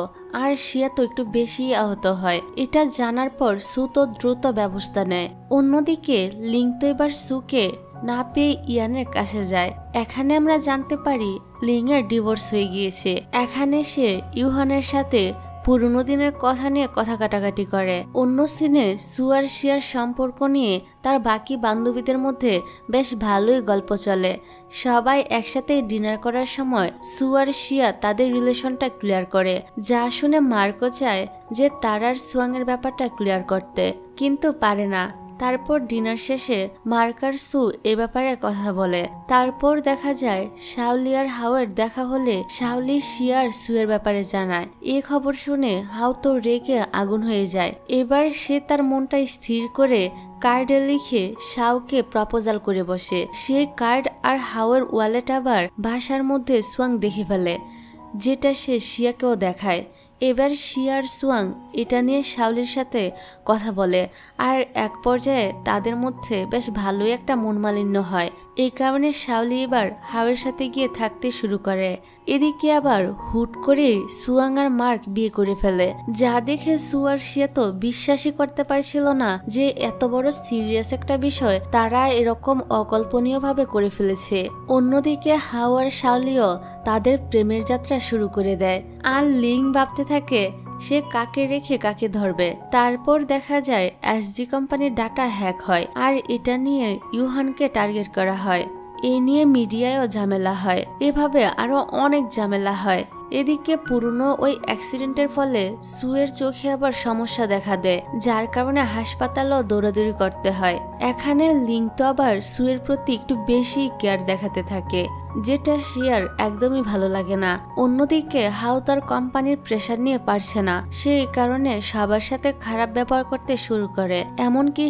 আর শিয়া তো একটু বেশি আহত হয়। এটা জানার পর সু তো দ্রুত ব্যবস্থা নেয়। অন্যদিকে লিং তো এবার সুকে না পেয়ে ইয়ানের কাছে যায়। এখানে আমরা জানতে পারি লিং এর ডিভোর্স হয়ে গিয়েছে। এখানে সে ইউহানের সাথে পুরনো দিনের কথা নিয়ে কথা কাটাকাটি করে। অন্য সিনে সু আর শিয়ার সম্পর্ক নিয়ে তার বাকি বান্ধবীদের মধ্যে বেশ ভালোই গল্প চলে। সবাই একসাথে ডিনার করার সময় সু আর শিয়া তাদের রিলেশনটা ক্লিয়ার করে, যা শুনে মার্কো চায় যে তার আর সুয়াং এর ব্যাপারটা ক্লিয়ার করতে, কিন্তু পারে না। তারপর ডিনার শেষে মার্ক আর সু এ ব্যাপারে কথা বলে। তারপর দেখা যায় শাওলি আর হাওয়ের দেখা হলে শাওলি শিয়া আর সুয়ের ব্যাপারে জানায়। এই খবর শুনে হাও তো রেগে আগুন হয়ে যায়। এবার সে তার মনটা স্থির করে কার্ডে লিখে শাওকে প্রপোজাল করে বসে। সেই কার্ড আর হাওয়ের ওয়ালেট আবার বাসার মধ্যে সুয়াং দেখে ফেলে, যেটা সে শিয়াকেও দেখায়। এবার শিয়া আর সুয়াং এটা নিয়ে শাওলির সাথে কথা বলে, আর এক পর্যায়ে তাদের মধ্যে বেশ ভালোই একটা মনমালিন্য হয়। এই কারণে শাওলি এবার হাওয়ের সাথে গিয়ে থাকতে শুরু করে। এদিকে আবার হুট করে সুয়াং আর মার্ক বিয়ে করে ফেলে, যা দেখে সু আর শিয়া তো বিশ্বাসই করতে পারছিল না যে এত বড় সিরিয়াস একটা বিষয় তারা এরকম অকল্পনীয় ভাবে করে ফেলেছে। অন্যদিকে হাও আর শাওলিও তাদের প্রেমের যাত্রা শুরু করে দেয়, আর লিং ভাবতে থাকে সে কাকে রেখে কাকে ধরবে। তারপর দেখা যায় এসজি কোম্পানির ডাটা হ্যাক হয়, আর এটা নিয়ে ইউহানকে টার্গেট করা হয়। এ নিয়ে মিডিয়ায়ও ঝামেলা হয়, এভাবে আরো অনেক ঝামেলা হয়। এদিকে পুরনো ওই অ্যাক্সিডেন্টের ফলে সুয়ের চোখে আবার সমস্যা দেখা দেয়, যার কারণে হাসপাতালেও দৌড়াদৌড়ি করতে হয়। এখানে লিং তো আবার সুয়ের প্রতি একটু বেশি কেয়ার দেখাতে থাকে, যেটা শিয়ার একদমই ভালো লাগে না। অন্যদিকে হাও তার কোম্পানির প্রেসার নিয়ে পারছে না, সেই কারণে সবার সাথে খারাপ ব্যবহার করতে শুরু করে। এমনকি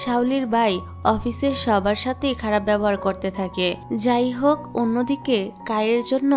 শাওলির ভাই অফিসের সবার সাথেই খারাপ ব্যবহার করতে থাকে। যাই হোক, অন্যদিকে কাইয়ের জন্য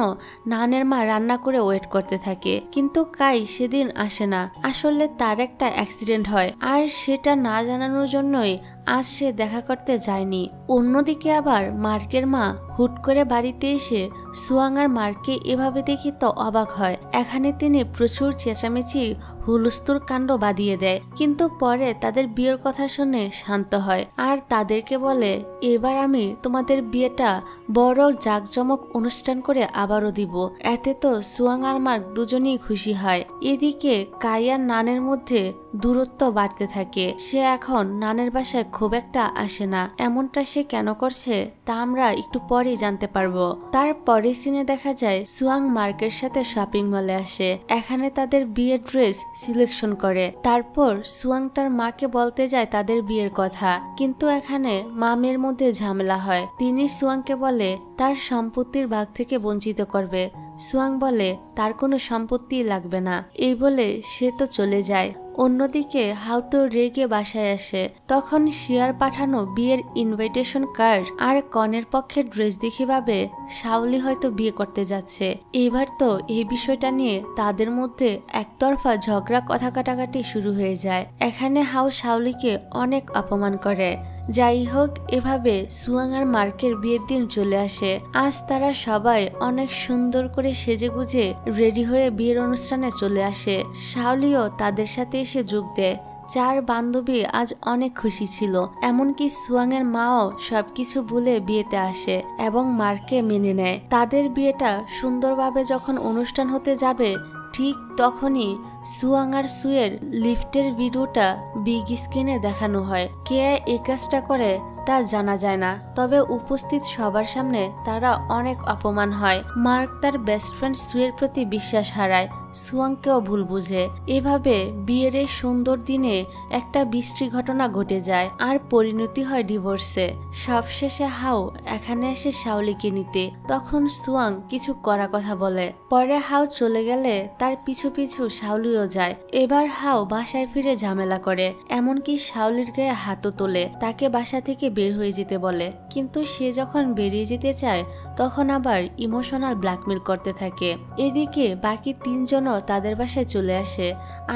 নানের মা রান্না করে ওয়েট করতে থাকে, কিন্তু কাই সেদিন আসে না। আসলে তার একটা অ্যাক্সিডেন্ট হয়, আর সেটা না জানানোর জন্যই আজ সে দেখা করতে যায়নি। অন্যদিকে আবার মার্কের মা হুট করে বাড়িতে এসে সুয়াং আর মার্ককে এভাবে দেখে তো অবাক হয়। এখানে তিনি প্রচুর চেঁচামেচি হুলস্থুল কাণ্ড বাঁধিয়ে দেয়, কিন্তু পরে তাদের বিয়ের কথা শুনে শান্ত হয় আর তাদেরকে বলে, এবার আমি তোমাদের বিয়েটা বড় জাঁকজমক অনুষ্ঠান করে আবারও দিব। এতে তো সুয়াং আর মার্ক দুজনেই খুশি হয়। এদিকে কাই আর নানের মধ্যে দূরত্ব বাড়তে থাকে। সে এখন নানের বাসায় খুব একটা আসে না। এমনটা সে কেন করছে তা আমরা একটু পরেই জানতে পারবো। তারপরে সিনে দেখা যায় সুয়াং মার্কের সাথে শপিং মলে আসে। এখানে তাদের বিয়ের ড্রেস সিলেকশন করে। তারপর সুয়াং তার মাকে বলতে যায় তাদের বিয়ের কথা, কিন্তু এখানে মামের মধ্যে ঝামেলা হয়। তিনি সুয়াংকে বলে তার সম্পত্তির ভাগ থেকে বঞ্চিত করবে। সুয়াং বলে তার কোনো সম্পত্তি লাগবে না। এই বলে সে তো চলে যায়। অন্যদিকে হাও তো রেগে বাসায় আসে। তখন শিয়ার পাঠানো বিয়ের ইনভাইটেশন কার্ড আর কনের পক্ষের ড্রেস দেখে ভাবে শাওলি হয়তো বিয়ে করতে যাচ্ছে। এবার তো এই বিষয়টা নিয়ে তাদের মধ্যে একতরফা ঝগড়া কথা কাটাকাটি শুরু হয়ে যায়। এখানে হাও শাওলিকে অনেক অপমান করে। যাই হোক, এভাবে সুয়াং আর মার্কের বিয়ের দিন চলে আসে। আজ তারা সবাই অনেক সুন্দর করে সেজেগুজে রেডি হয়ে বিয়ের অনুষ্ঠানে চলে আসে। শাওলিও তাদের সাথে এসে যোগ দেয়। চার বান্ধবী আজ অনেক খুশি ছিল। এমনকি সুয়াং এর মাও সবকিছু ভুলে বিয়েতে আসে এবং মার্ককে মেনে নেয়। তাদের বিয়েটা সুন্দরভাবে যখন অনুষ্ঠান হতে যাবে, ঠিক তখনই সুয়াং আর সুয়ের লিফটের ভিডিওটা বিগ স্ক্রিনে দেখানো হয়। কে এই কাজটা করে তা জানা যায় না, তবে উপস্থিত সবার সামনে তারা অনেক অপমান হয়। মার্ক তার বেস্ট ফ্রেন্ড সুয়ের প্রতি বিশ্বাস হারায়, সুয়াংকেও ভুল বুঝে। এভাবে বিয়ের এই সুন্দর দিনে একটা বিশ্রী ঘটনা ঘটে যায় আর পরিণতি হয় ডিভোর্সে। সবশেষে হাও এখানে এসে শাওলিকে নিতে। তখন সুয়াং কিছু কড়া কথা বলে। পরে হাও চলে গেলে তার পিছু পিছু শাওলিও যায়। এবার হাও বাসায় ফিরে ঝামেলা করে, এমনকি শাওলির গায়ে হাতও তোলে, তাকে বাসা থেকে বের হয়ে যেতে বলে। কিন্তু সে যখন বেরিয়ে যেতে চায় তখন আবার ইমোশনাল ব্ল্যাকমেল করতে থাকে। এদিকে বাকি তিনজনও তাদের বাসায় চলে আসে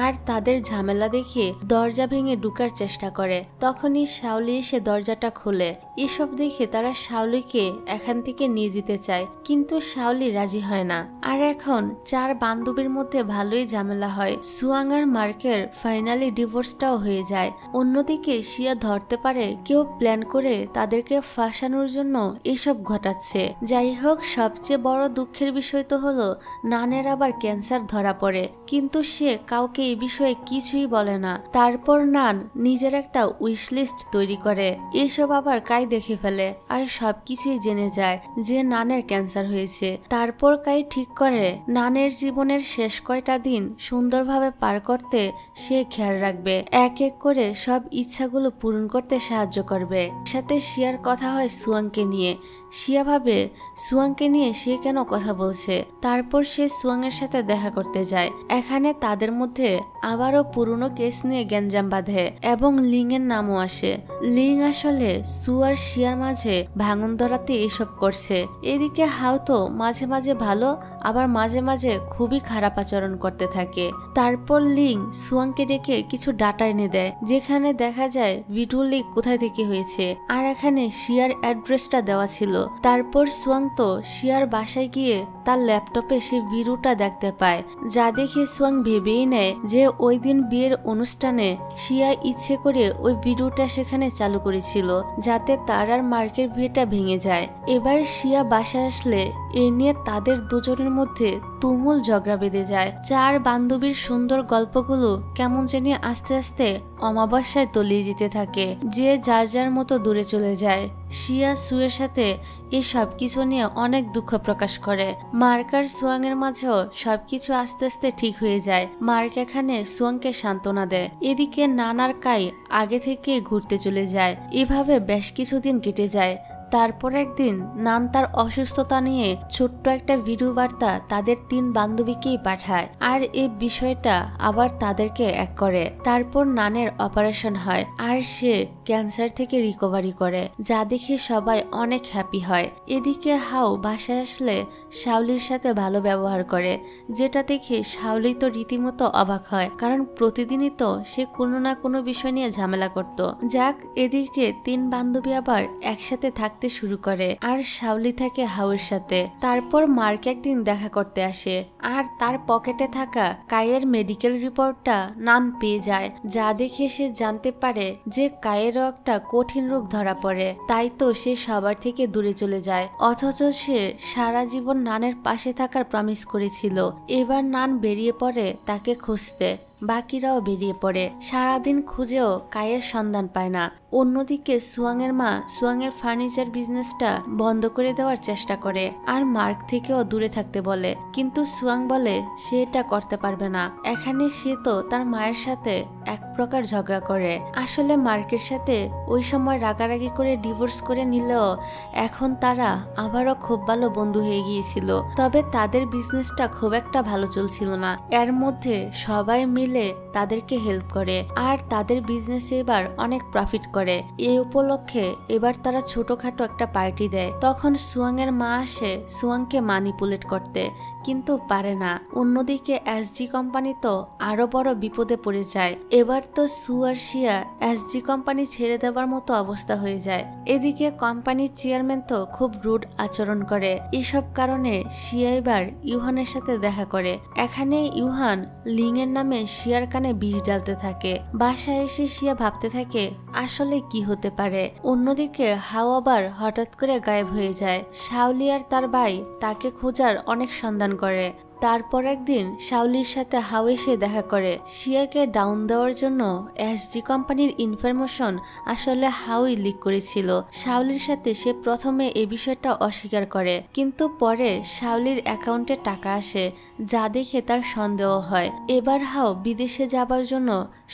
আর তাদের ঝামেলা দেখে দরজা ভেঙে ঢুকার চেষ্টা করে। তখনই শাওলি এসে দরজাটা খোলে। এসব দেখে তারা শাওলিকে এখান থেকে নিয়ে যেতে চায়, কিন্তু শাওলি রাজি হয় না। আর এখন চার বান্ধবীর মধ্যে ভালোই ঝামেলা হয়। সুয়াং আর মার্কের ফাইনালি ডিভোর্সটাও হয়ে যায়। অন্যদিকে শিয়া ধরতে পারে কেউ প্ল্যান করে তাদেরকে ফাঁসানোর জন্য এসব ঘটাচ্ছে। যাই হোক, সবচেয়ে বড় দুঃখের বিষয় তো হলো নানের আবার ক্যান্সার ধরা পড়ে, কিন্তু সে কাউকে এই বিষয়ে কিছুই বলে না। তারপর নান নিজের একটা উইশ লিস্ট তৈরি করে। এসব আবার কাই দেখে ফেলে আর সবকিছুই জেনে যায় যে নানের ক্যান্সার হয়েছে। তারপর কাই ঠিক করে নানের জীবনের শেষ কয়টা দিন সুন্দরভাবে পার করতে সে খেয়াল রাখবে, এক এক করে সব ইচ্ছাগুলো পূরণ করতে সাহায্য করবে। সাথে শিয়ার কথা হয় সুয়াংকে নিয়ে। শিয়া ভাবে সুয়াংকে নিয়ে সে কেন কথা বলছে। তারপর সে সুয়াংয়ের সাথে দেখা করতে যায়। এখানে তাদের মধ্যে আবারও পুরনো কেস নিয়ে গ্যাঞ্জাম বাঁধে এবং লিং এর নামও আসে। লিং আসলে সু আর শিয়ার মাঝে ভাঙন ধরাতে এসব করছে। এদিকে হাও তো মাঝে মাঝে ভালো আবার মাঝে মাঝে খুবই খারাপ আচরণ করতে থাকে। তারপর লিং সুয়াংকে ডেকে কিছু ডাটা এনে দেয়, যেখানে দেখা যায় ভিডিও লিক কোথায় থেকে হয়েছে আর এখানে শিয়ার অ্যাড্রেসটা দেওয়া ছিল। তারপর সুয়াং তো শিয়ার বাসায় গিয়ে তার ল্যাপটপে সে ভিডিওটা দেখতে পায়, যা দেখে সুয়াং ভেবেই নেয় যে ওই দিন বিয়ের অনুষ্ঠানে শিয়া ইচ্ছে করে ওই ভিডিওটা সেখানে চালু করেছিল যাতে তার আর মার্কের বিয়েটা ভেঙে যায়। এবার শিয়া বাসায় আসলে এ নিয়ে তাদের দুজনের মধ্যে তুমুল ঝগড়া বেঁধে যায়। চার বান্ধবীর সুন্দর গল্পগুলো কেমন জানি আস্তে আস্তে অমাবস্যায় তলিয়ে যেতে থাকে, যে যার যার মতো দূরে চলে যায়। শিয়া সুয়ের সাথে এই সবকিছু নিয়ে অনেক দুঃখ প্রকাশ করে। মার্ক আর সুয়াং এর মাঝেও সবকিছু আস্তে আস্তে ঠিক হয়ে যায়। মার্ক এখানে সুয়াংকে সান্ত্বনা দেয়। এদিকে নানার কাই আগে থেকে ঘুরতে চলে যায়। এভাবে বেশ কিছুদিন কেটে যায়। তারপর একদিন নান তার অসুস্থতা নিয়ে ছোট্ট একটা ভিডিও বার্তা তাদের তিন বান্ধবীকেই পাঠায় আর এই বিষয়টা আবার তাদেরকে এক করে। তারপর নানের অপারেশন হয় আর সে ক্যান্সার থেকে রিকভারি করে, যা দেখে সবাই অনেক হ্যাপি হয়। এদিকে হাও বাসায় আসলে শাওলির সাথে ভালো ব্যবহার করে, যেটা দেখে শাওলি তো রীতিমতো অবাক হয়, কারণ প্রতিদিনই তো সে কোনো না কোনো বিষয় নিয়ে ঝামেলা করত। যাক, এদিকে তিন বান্ধবী আবার একসাথে থাকতে শুরু করে আর শাওলি থাকে হাওয়ের সাথে। তারপর মার্ক একদিন দেখা করতে আসে আর তার পকেটে থাকা কায়ের মেডিকেল রিপোর্টটা নান পেয়ে যায়, যা দেখে সে জানতে পারে যে কায়েরও একটা কঠিন রোগ ধরা পড়ে। তাই তো সে সবার থেকে দূরে চলে যায়, অথচ সে সারা জীবন নানের পাশে থাকার প্রমিস করেছিল। এবার নান বেরিয়ে পড়ে তাকে খুঁজতে, বাকিরাও বেরিয়ে পড়ে। সারাদিন খুঁজেও কায়ের সন্ধান পায় না। অন্যদিকে সুয়াং এর মা সুয়াং এর ফার্নিচার বিজনেসটা বন্ধ করে দেওয়ার চেষ্টা করে আর মার্ক থেকেও দূরে থাকতে বলে, কিন্তু সুয়াং বলে সে এটা করতে পারবে না। এখানে সে তো তার মায়ের সাথে এক প্রকার ঝগড়া করে। আসলে মার্কের সাথে ওই সময় রাগারাগি করে ডিভোর্স করে নিলেও এখন তারা আবারও খুব ভালো বন্ধু হয়ে গিয়েছিল। তবে তাদের বিজনেসটা খুব একটা ভালো চলছিল না। এর মধ্যে সবাই মিলে তাদেরকে হেল্প করে আর তাদের বিজনেসে এবার অনেক প্রফিট করে। এই উপলক্ষে এবার তারা ছোটখাটো একটা পার্টি দেয়। তখন সুয়াং এর মা আসে সুয়াংকে ম্যানিপুলেট করতে, কিন্তু পারে না। অন্যদিকে এসজি কোম্পানি তো আরো বড় বিপদে পড়ে যায়। এবার তো সু আর শিয়া এসজি কোম্পানি ছেড়ে দেওয়ার মতো অবস্থা হয়ে যায়। এদিকে কোম্পানির চেয়ারম্যান তো খুব রুড আচরণ করে। এসব কারণে শিয়া এবার ইউহানের সাথে দেখা করে। এখানে ইউহান লিং এর নামে শিয়ার কানে বিষ ডালতে থাকে। বাসায় এসে শিয়া ভাবতে থাকে আসলে কি হতে পারে। অন্যদিকে হাও আবার হঠাৎ করে গায়েব হয়ে যায়। শাওলি আর তার ভাই তাকে খোঁজার অনেক সন্ধান করে। তারপর একদিন শাওলির সাথে হাও এসে দেখা করে। শিয়াকে ডাউন দেওয়ার জন্য এসজি কোম্পানির ইনফরমেশন আসলে হাওই লিক করেছিল। শাওলির সাথে সে প্রথমে এই বিষয়টা অস্বীকার করে, কিন্তু পরে শাওলির অ্যাকাউন্টে টাকা আসে, যা দেখে তার সন্দেহ হয়। এবার হাও বিদেশে যাবার জন্য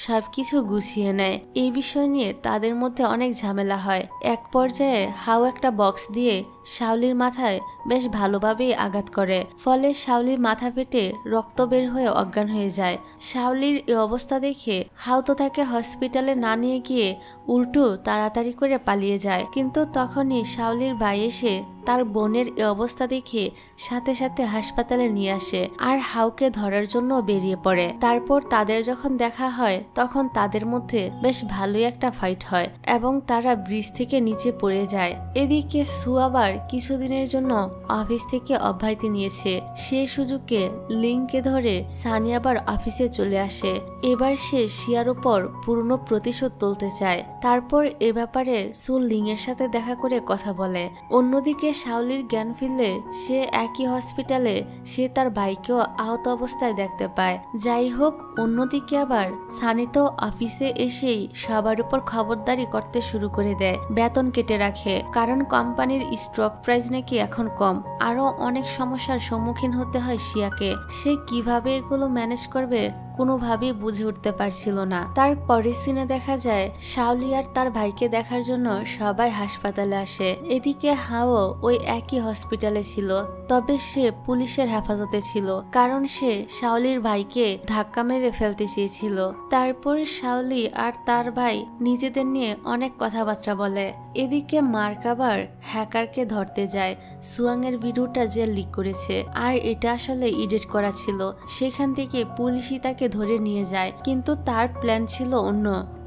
সবকিছু গুছিয়ে নেয়। এই বিষয় নিয়ে তাদের মধ্যে অনেক ঝামেলা হয়। এক পর্যায়ে হাও একটা বক্স দিয়ে শাওলির মাথায় বেশ ভালোভাবেই আঘাত করে, ফলে শাওলির মাথা ফেটে রক্ত বের হয়ে অজ্ঞান হয়ে যায়। শাওলির এই অবস্থা দেখে হাও তো তাকে হসপিটালে না নিয়ে গিয়ে উল্টো তাড়াতাড়ি করে পালিয়ে যায়। কিন্তু তখনই শাওলির ভাই এসে তার বোনের এই অবস্থা দেখে সাথে সাথে হাসপাতালে নিয়ে আসে আর হাওকে ধরার জন্য বেরিয়ে পড়ে। তারপর তাদের যখন দেখা হয় তখন তাদের মধ্যে বেশ ভালোই একটা ফাইট হয় এবং তারা ব্রিজ থেকে নিচে পড়ে যায়। এদিকে সু আবার কিছুদিনের জন্য অফিস থেকে অব্যাহতি নিয়েছে। সে সুযোগে লিংকে ধরে সানি আবার অফিসে চলে আসে। এবার সে শিয়ার উপর পূর্ণ প্রতিশোধ তুলতে চায়। তারপর এ ব্যাপারে সু লিং এর সাথে দেখা করে কথা বলে। অন্যদিকে শাওলির জ্ঞান ফিরলে সে একই হসপিটালে সে তার ভাইকেও আহত অবস্থায় দেখতে পায়। যাই হোক, অন্যদিকে আবার সানি তো অফিসে এসেই সবার উপর খবরদারি করতে শুরু করে দেয়, বেতন কেটে রাখে, কারণ কোম্পানির স্টক প্রাইস নাকি এখন কম। আরো অনেক সমস্যার সম্মুখীন হতে হয় শিয়াকে। সে কিভাবে এগুলো ম্যানেজ করবে কোনোভাবেই বুঝে উঠতে পারছিল না। তার পরের সিনে দেখা যায় শাওলি আর তার ভাইকে দেখার জন্য সবাই হাসপাতালে আসে। এদিকে হাও ওই একই হসপিটালে ছিল, তবে সে পুলিশের হেফাজতে ছিল, কারণ সে শাওলির ভাইকে ধাক্কা মেরে ফেলতে চেয়েছিল। তারপর শাওলি আর তার ভাই নিজেদের নিয়ে অনেক কথাবার্তা বলে। এদিকে মার্ক আবার হ্যাকারকে ধরতে যায়। সুয়াং এর ভিডিওটা যে লিক করেছে আর এটা আসলে এডিট করা ছিল, সেখান থেকে পুলিশই তাকে ধরে নিয়ে যায়, কিন্তু তার প্ল্যান ছিল অন্য।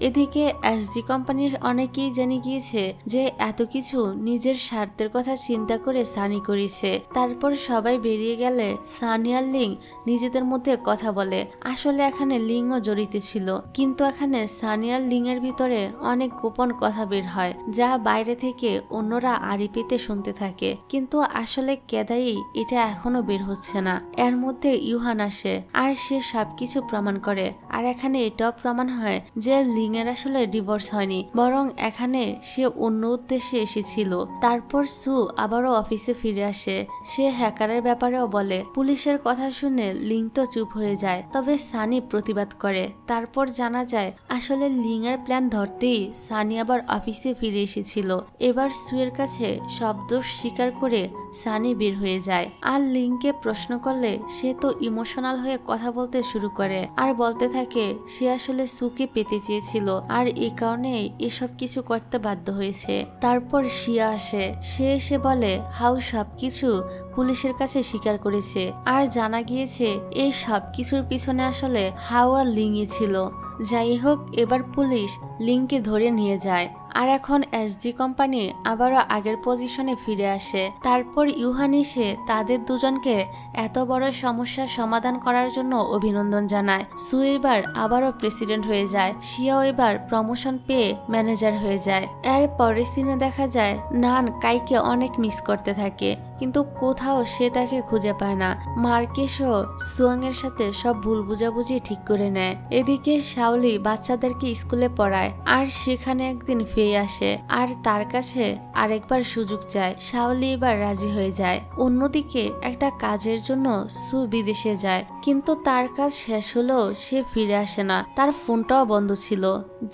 এদিকে এসজি কোম্পানির অনেকেই জেনে গিয়েছে যে এত কিছু নিজের স্বার্থের কথা চিন্তা করে সানি করেছে। তারপর সবাই বেরিয়ে গেলে সানি আর লিং নিজেদের মধ্যে কথা বলে। আসলে এখানে লিংও জড়িত ছিল, কিন্তু এখানে সানি আর লিং এর ভিতরে অনেক গোপন কথা বের হয়, যা বাইরে থেকে অন্যরা আড়িপিতে শুনতে থাকে, কিন্তু আসলে কেদাই এটা এখনো বের হচ্ছে না। এর মধ্যে ইউহান আসে আর সে সবকিছু প্রমাণ করে। আর এখানে এটাও প্রমাণ হয় যে লিং এর আসলে ডিভোর্স হয়নি, বরং এখানে সে অন্য উদ্দেশ্যে এসেছিল। তারপর সু আবারও অফিসে ফিরে আসে। সে হ্যাকারের ব্যাপারেও বলে। পুলিশের কথা শুনে লিং তো চুপ হয়ে যায়, তবে সানি প্রতিবাদ করে। তারপর জানা যায় আসলে লিং এর প্ল্যান ধরতেই সানি আবার অফিসে ফিরে এসেছিল। এবার সুয়ের কাছে সব দোষ স্বীকার করে সানি বের হয়ে যায়। আর লিংকে প্রশ্ন করলে সে তো ইমোশনাল হয়ে কথা বলতে শুরু করে আর বলতে থাকে সে আসলে সুকে পেতে চেয়েছিল আর এই কারণে এসব কিছু করতে বাধ্য হয়েছে। তারপর শিয়া আসে। সে এসে বলে হাউ সবকিছু পুলিশের কাছে স্বীকার করেছে আর জানা গিয়েছে এই সব কিছুর পিছনে আসলে হাউ আর লিংই ছিল। যাই হোক, এবার পুলিশ লিংকে ধরে নিয়ে যায় আর এখন এসজি কোম্পানি আবারও আগের পজিশনে ফিরে আসে। তারপর ইউহান এসে তাদের দুজনকে এত বড় সমস্যার সমাধান করার জন্য অভিনন্দন জানায়। সু এবার আবারও প্রেসিডেন্ট হয়ে যায়। শিয়াও এবার প্রমোশন পেয়ে ম্যানেজার হয়ে যায়। এর পরের সিনে দেখা যায় নান কাইকে অনেক মিস করতে থাকে, কিন্তু কোথাও সে তাকে খুঁজে পায় না। মার্কেশও সুয়াং এর সাথে সব ভুল বুঝাবুঝি ঠিক করে নেয়। এদিকে শাওলি বাচ্চাদেরকে স্কুলে পড়ায় আর সেখানে একদিন ফিরে আসে আর তার কাছে আরেকবার সুযোগ চায়। শাওলি এবার রাজি হয়ে যায়। অন্যদিকে একটা কাজের জন্য সু বিদেশে যায়, কিন্তু তার কাজ শেষ হলেও সে ফিরে আসে না। তার ফোনটাও বন্ধ ছিল,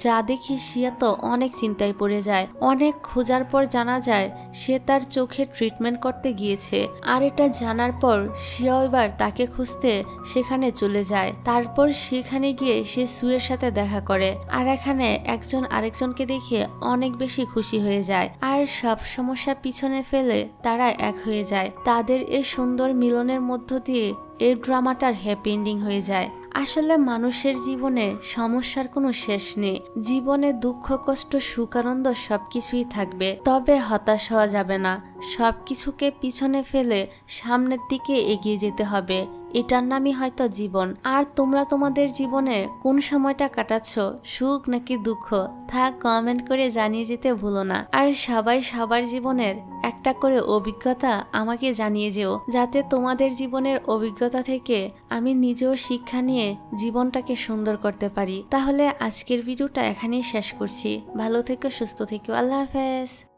যা দেখে শিয়া তো অনেক চিন্তায় পড়ে যায়। অনেক খোঁজার পর জানা যায় সে তার চোখে ট্রিটমেন্ট করতে গিয়েছে। আর এটা জানার পর শিয়া এবার তাকে খুঁজতে সেখানে চলে যায়। তারপর সেখানে গিয়ে সে সুয়ের সাথে দেখা করে আর এখানে একজন আরেকজনকে দেখে অনেক বেশি খুশি হয়ে যায় আর সব সমস্যা পিছনে ফেলে তারা এক হয়ে যায়। তাদের এই সুন্দর মিলনের মধ্য দিয়ে এই ড্রামাটার হ্যাপি এন্ডিং হয়ে যায়। আসলে মানুষের জীবনে সমস্যার কোনো শেষ নেই। জীবনে দুঃখ, কষ্ট, সুখ, আনন্দ সবকিছুই থাকবে, তবে হতাশ হওয়া যাবে না। সবকিছুকে পিছনে ফেলে সামনের দিকে এগিয়ে যেতে হবে। এটার নামই হয়তো জীবন। আর তোমরা তোমাদের জীবনে কোন সময়টা কাটাচ্ছ, সুখ নাকি দুঃখ, তা কমেন্ট করে জানিয়ে যেতে ভুলো না। আর সবাই সবার জীবনের একটা করে অভিজ্ঞতা আমাকে জানিয়ে যেও, যাতে তোমাদের জীবনের অভিজ্ঞতা থেকে আমি নিজেও শিক্ষা নিয়ে জীবনটাকে সুন্দর করতে পারি। তাহলে আজকের ভিডিওটা এখানেই শেষ করছি। ভালো থেকো, সুস্থ থেকো, আল্লাহ হাফেজ।